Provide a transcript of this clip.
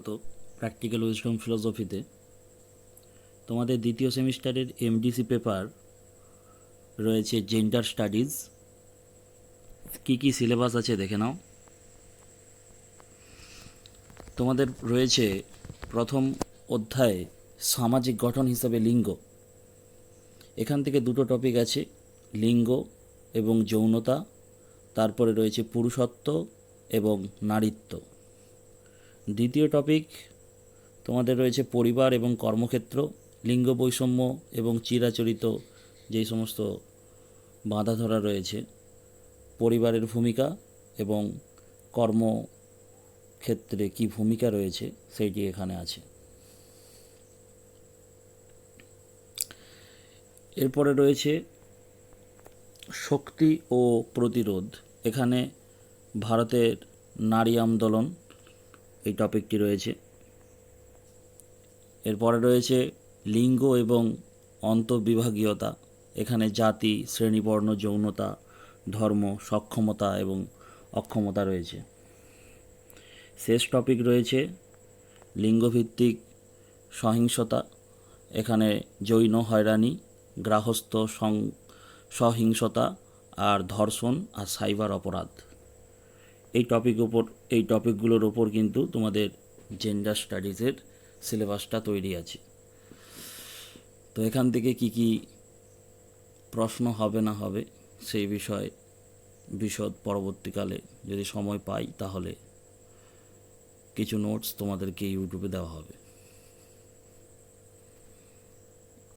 তো practical wisdom ফিলোসফিতে তোমাদের দ্বিতীয় সেমিস্টারের এমডিসি পেপার রয়েছে জেন্ডার স্টাডিজ। কি কি সিলেবাস আছে দেখে নাও। তোমাদের রয়েছে প্রথম অধ্যায়ে সামাজিক গঠন হিসাবে লিঙ্গ। এখান থেকে দুটো টপিক আছে, লিঙ্গ এবং যৌনতা। তারপরে রয়েছে পুরুষত্ব এবং নারীত্ব। দ্বিতীয় টপিক তোমাদের রয়েছে পরিবার এবং কর্মক্ষেত্র, লিঙ্গ বৈষম্য এবং চিরাচরিত যেই সমস্ত বাঁধা ধরা রয়েছে, পরিবারের ভূমিকা এবং কর্মক্ষেত্রে কি ভূমিকা রয়েছে সেইটি এখানে আছে। এরপরে রয়েছে শক্তি ও প্রতিরোধ। এখানে ভারতের নারী আন্দোলন এই টপিকটি রয়েছে। এরপরে রয়েছে লিঙ্গ এবং অন্তর্বিভাগীয়তা। এখানে জাতি, শ্রেণীবর্ণ, যৌনতা, ধর্ম, সক্ষমতা এবং অক্ষমতা রয়েছে। শেষ টপিক রয়েছে লিঙ্গভিত্তিক সহিংসতা। এখানে যৌন হয়রানি, গার্হস্থ্য সহিংসতা আর ধর্ষণ আর সাইবার অপরাধ। এই টপিকগুলোর ওপর কিন্তু তোমাদের জেন্ডার স্টাডিজের সিলেবাসটা তৈরি আছে। তো এখান থেকে কি কি প্রশ্ন হবে না হবে সেই বিষয়ে বিশদ পরবর্তীকালে যদি সময় পাই তাহলে কিছু নোটস তোমাদেরকে ইউটিউবে দেওয়া হবে।